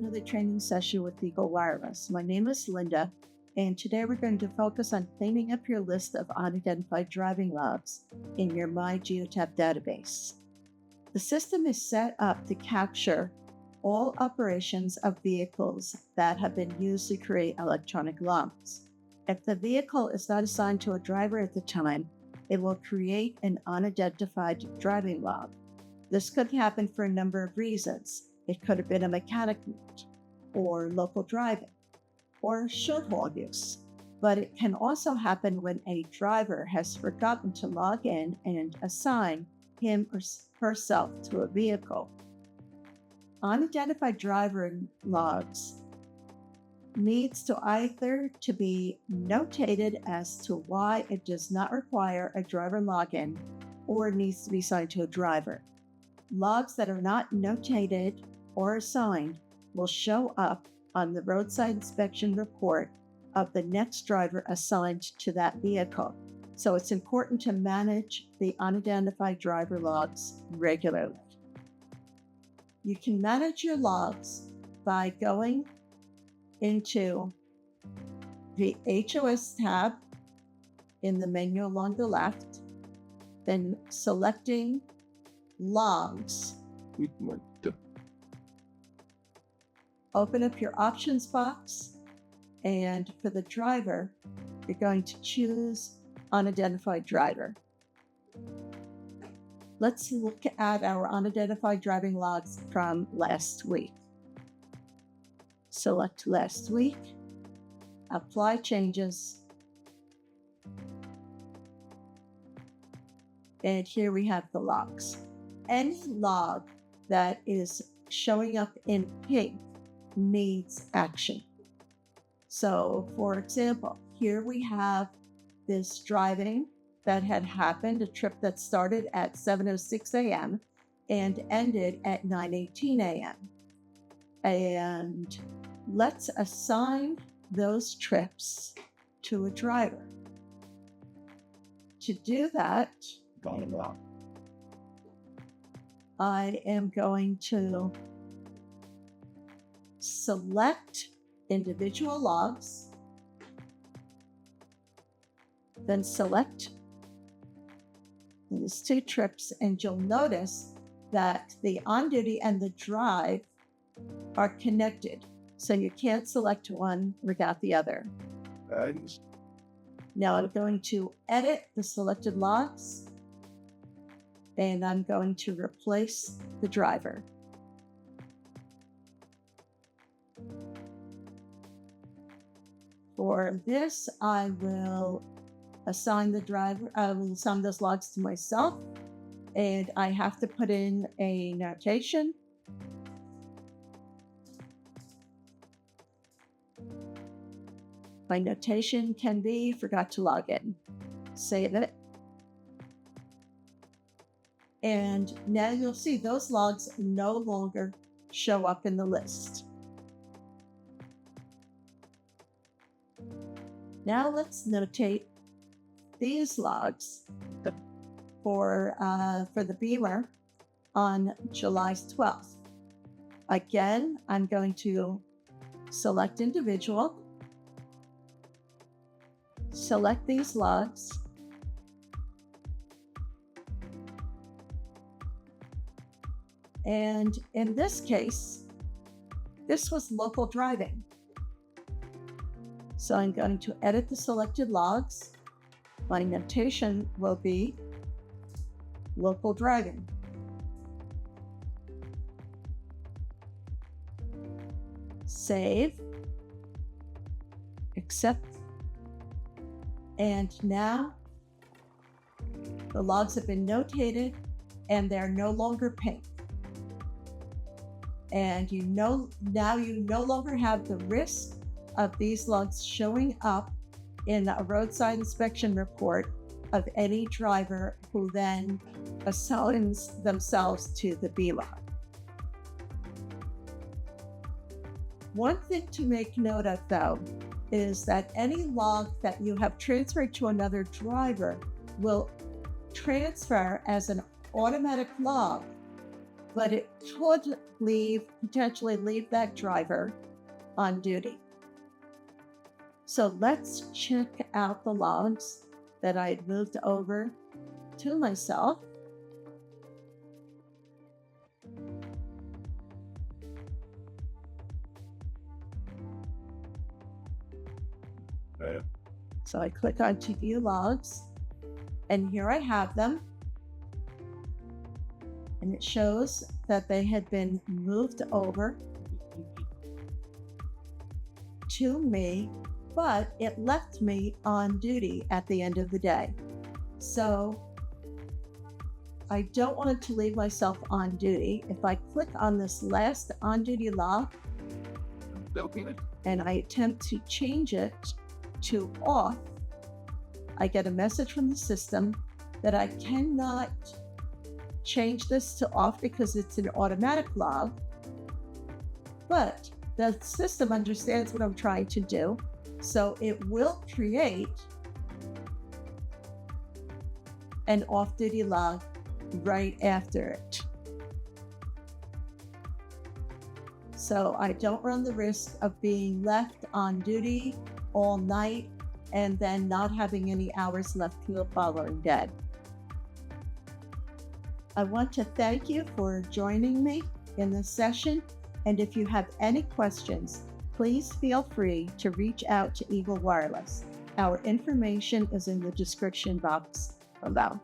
another training session with Eagle Wireless. My name is Linda, and today we're going to focus on cleaning up your list of unidentified driving logs in your MyGeotab database. The system is set up to capture all operations of vehicles that have been used to create electronic logs. If the vehicle is not assigned to a driver at the time, it will create an unidentified driving log. This could happen for a number of reasons. It could have been a mechanic note, or local driving, or short-haul use. But it can also happen when a driver has forgotten to log in and assign him or herself to a vehicle. Unidentified driver logs needs to either to be notated as to why it does not require a driver login or needs to be assigned to a driver. Logs that are not notated or assigned will show up on the roadside inspection report of the next driver assigned to that vehicle. So it's important to manage the unidentified driver logs regularly. You can manage your logs by going into the HOS tab in the menu along the left, then selecting Logs. Open up your options box, and for the driver, you're going to choose unidentified driver. Let's look at our unidentified driving logs from last week. Select last week, apply changes, and here we have the logs. Any log that is showing up in pink needs action. So, for example, here we have this driving that had happened, a trip that started at 7:06 a.m. and ended at 9:18 a.m. And let's assign those trips to a driver. To do that, I am going to select individual logs, then select these two trips, and you'll notice that the on-duty and the drive are connected, so you can't select one without the other. Now I'm going to edit the selected logs, and I'm going to replace the driver. For this, I will assign the driver, I will assign those logs to myself, and I have to put in a notation. My notation can be forgot to log in. Save it. And now you'll see those logs no longer show up in the list. Now let's notate these logs for the Beamer on July 12th. Again, I'm going to select individual, select these logs, and in this case, this was local driving. So I'm going to edit the selected logs. My notation will be local driving. Save, accept, and now the logs have been notated and they're no longer pink. And now you no longer have the risk of these logs showing up in a roadside inspection report of any driver who then assigns themselves to the B log. One thing to make note of, though, is that any log that you have transferred to another driver will transfer as an automatic log but it could potentially leave that driver on duty. So let's check out the logs that I had moved over to myself. So I click on to view logs, and here I have them. And it shows that they had been moved over to me, but it left me on duty at the end of the day. So I don't want to leave myself on duty. If I click on this last on duty log and I attempt to change it to off, I get a message from the system that I cannot change this to off because it's an automatic log. But the system understands what I'm trying to do, so it will create an off-duty log right after it. So I don't run the risk of being left on duty all night and then not having any hours left for the following day. I want to thank you for joining me in this session, and if you have any questions, please feel free to reach out to Eagle Wireless. Our information is in the description box below.